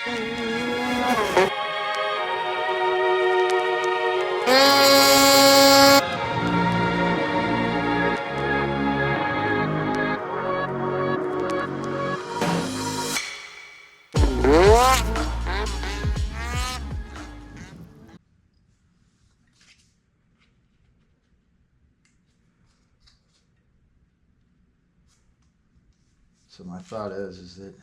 So my thought is that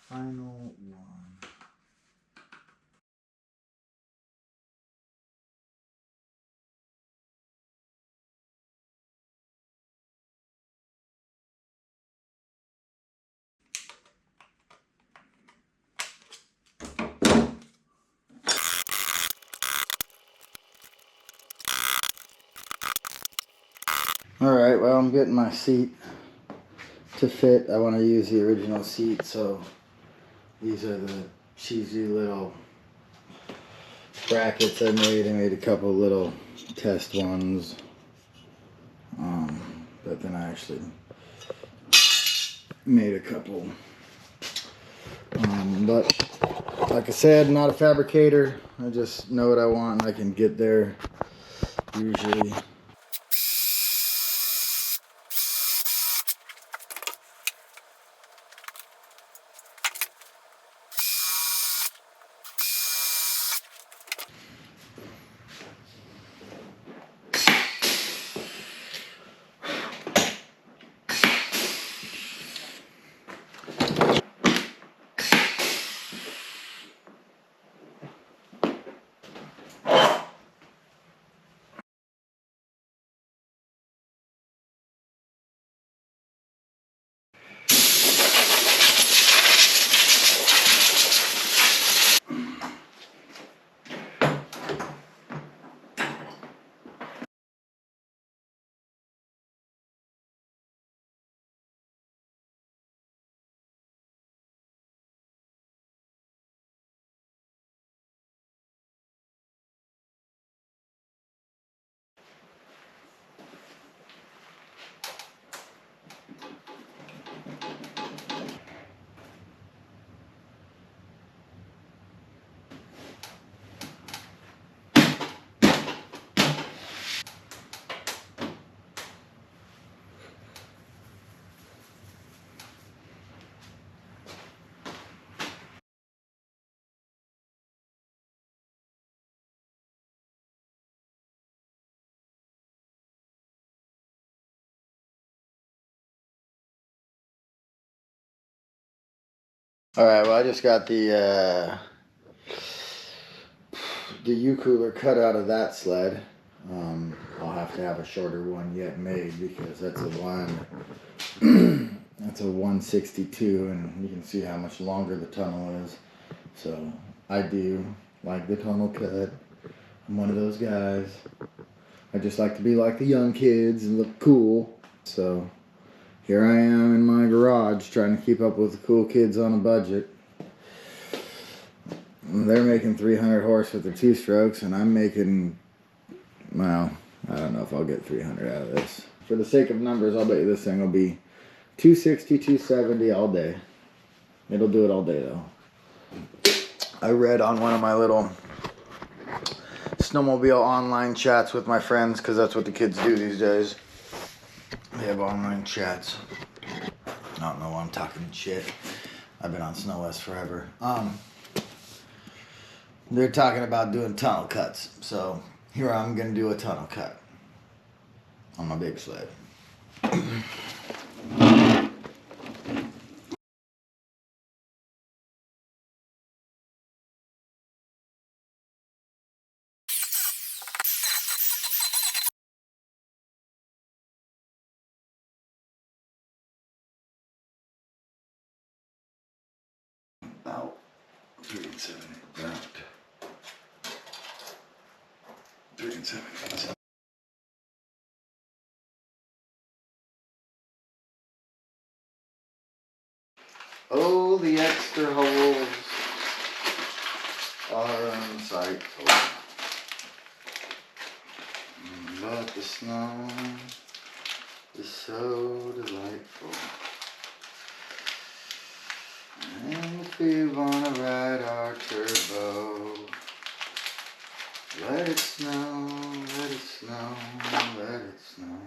final one. Alright, well, I'm getting my seat to fit. I want to use the original seat, so these are the cheesy little brackets I made. I made a couple little test ones, but then I actually made a couple. But like I said, not a fabricator. I just know what I want and I can get there usually. Alright, well, I just got the U-cooler cut out of that sled. I'll have to have a shorter one yet made because that's a that's a 162, and you can see how much longer the tunnel is. So I do like the tunnel cut. I'm one of those guys. I just like to be like the young kids and look cool. So here I am in my garage trying to keep up with the cool kids on a budget. They're making 300 horse with their two-strokes, and I'm making, well, I don't know if I'll get 300 out of this. For the sake of numbers, I'll bet you this thing will be 260, 270 all day. It'll do it all day, though. I read on one of my little snowmobile online chats with my friends, because that's what the kids do these days. They have online chats. I don't know why I'm talking shit. I've been on snowest forever. They're talking about doing tunnel cuts. So here I'm going to do a tunnel cut on my big sled. 3 7 8 3 7 8. Oh, the extra holes are unsightful, but the snow is so delightful. And if we wanna ride our turbo, let it snow, let it snow, let it snow.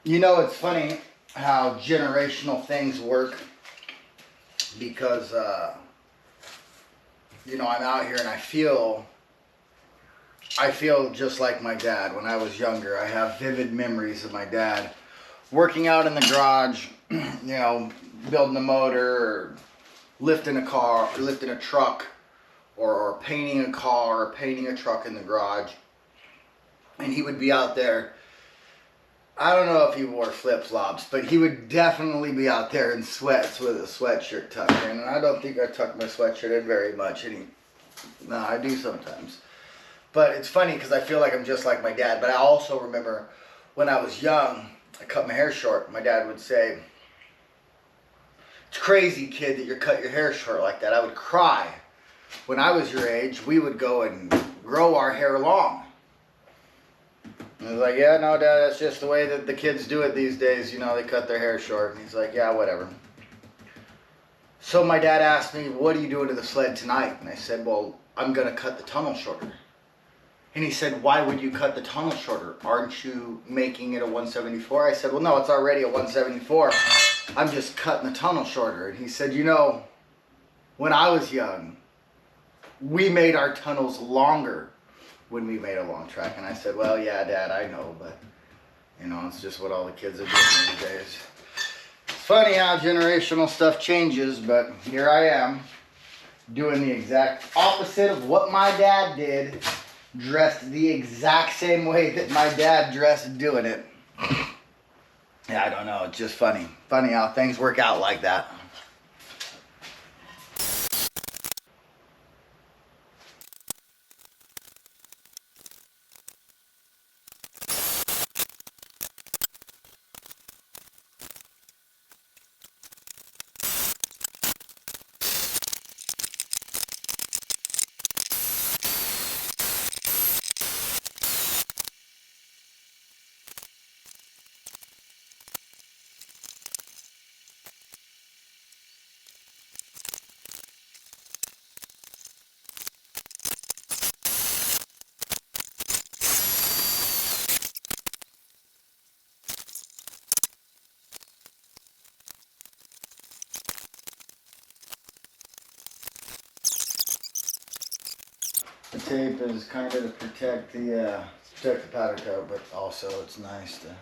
You know, it's funny how generational things work because, you know, I'm out here and I feel just like my dad when I was younger. I have vivid memories of my dad working out in the garage, you know, building a motor or lifting a car, or lifting a truck, or painting a car or painting a truck in the garage. And he would be out there. I don't know if he wore flip-flops, but he would definitely be out there in sweats with a sweatshirt tucked in. And I don't think I tucked my sweatshirt in very much. No, I do sometimes. But it's funny because I feel like I'm just like my dad. But I also remember when I was young, I cut my hair short. My dad would say, "It's crazy, kid, that you cut your hair short like that." I would cry. When I was your age, we would go and grow our hair long. And I was like, "Yeah, no, Dad, that's just the way that the kids do it these days. You know, they cut their hair short." And he's like, "Yeah, whatever." So my dad asked me, "What are you doing to the sled tonight?" And I said, "Well, I'm going to cut the tunnel shorter." And he said, "Why would you cut the tunnel shorter? Aren't you making it a 174? I said, "Well, no, it's already a 174. I'm just cutting the tunnel shorter." And he said, "You know, when I was young, we made our tunnels longer when we made a long track." And I said, "Well, yeah, Dad, I know, but, you know, it's just what all the kids are doing these days." It's funny how generational stuff changes, but here I am, doing the exact opposite of what my dad did, dressed the exact same way that my dad dressed doing it. Yeah, I don't know, it's just funny. Funny how things work out like that. The tape is kind of to protect the powder coat, but also it's nice to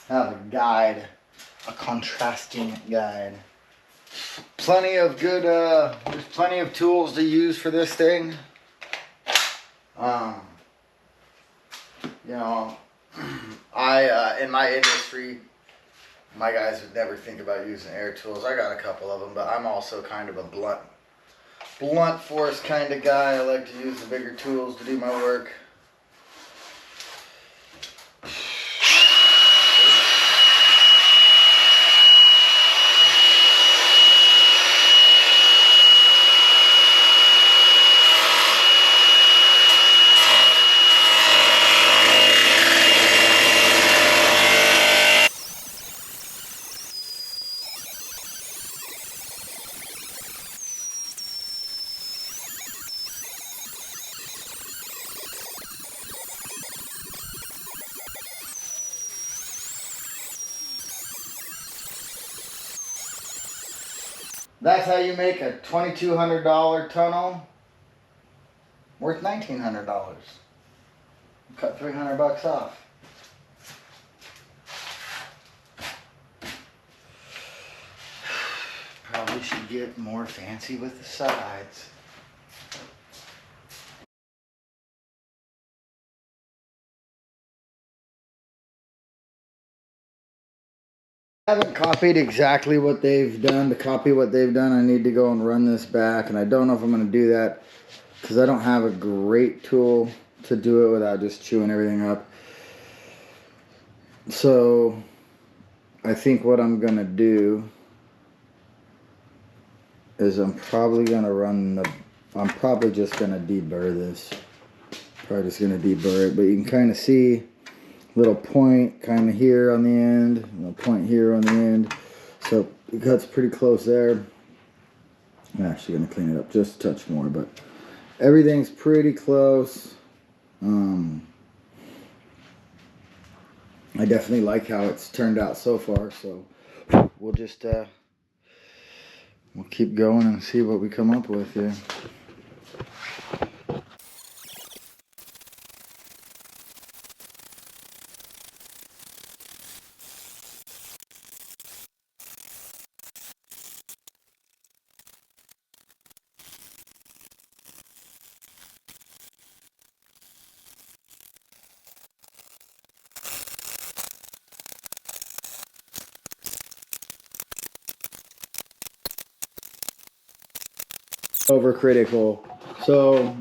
have a guide, a contrasting guide. Plenty of good, there's plenty of tools to use for this thing. You know, in my industry, my guys would never think about using air tools. I got a couple of them, but I'm also kind of a blunt force kind of guy. I like to use the bigger tools to do my work. That's how you make a $2,200 tunnel worth $1,900. Cut $300 off. Probably should get more fancy with the sides. I haven't copied exactly what they've done. To copy what they've done, I need to go and run this back, and I don't know if I'm going to do that because I don't have a great tool to do it without just chewing everything up. So I think what I'm going to do is I'm probably just going to deburr this. Probably just going to deburr it, but you can kind of see little point kind of here on the end, a point here on the end, so it cuts pretty close there. I'm actually going to clean it up just a touch more, but everything's pretty close. I definitely like how it's turned out so far, so we'll just we'll keep going and see what we come up with here. Overcritical. So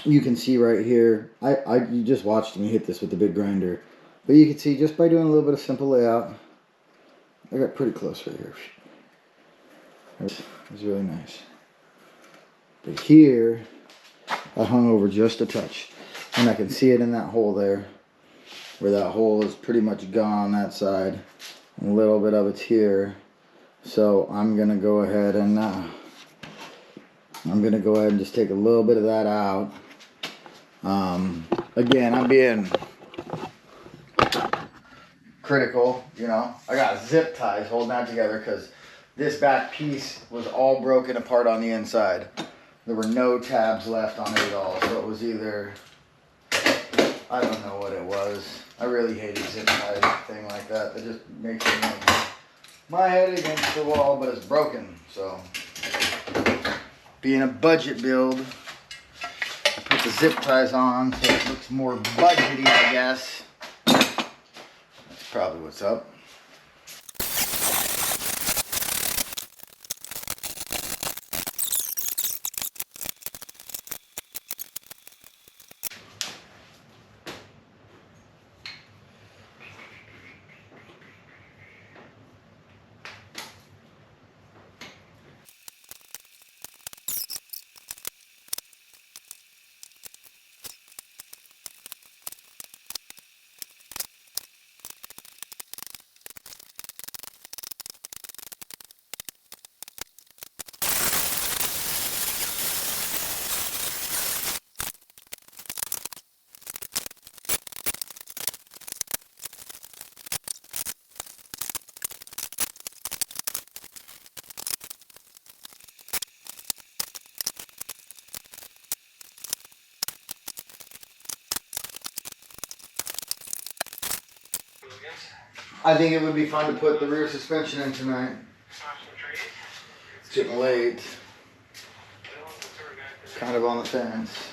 you can see right here, you just watched me hit this with the big grinder, but you can see just by doing a little bit of simple layout, I got pretty close right here. It was really nice. But here I hung over just a touch, and I can see it in that hole there, where that hole is pretty much gone on that side, and a little bit of it's here. So I'm gonna go ahead and just take a little bit of that out. Again, I'm being critical, you know. I got zip ties holding that together because this back piece was all broken apart on the inside. There were no tabs left on it at all, so it was either, I don't know what it was. I really hated zip ties, thing like that. It just makes me like my head against the wall, but it's broken. So being a budget build, I put the zip ties on so it looks more budgety, I guess. That's probably what's up. I think it would be fun to put the rear suspension in tonight. It's getting late. Kind of on the fence.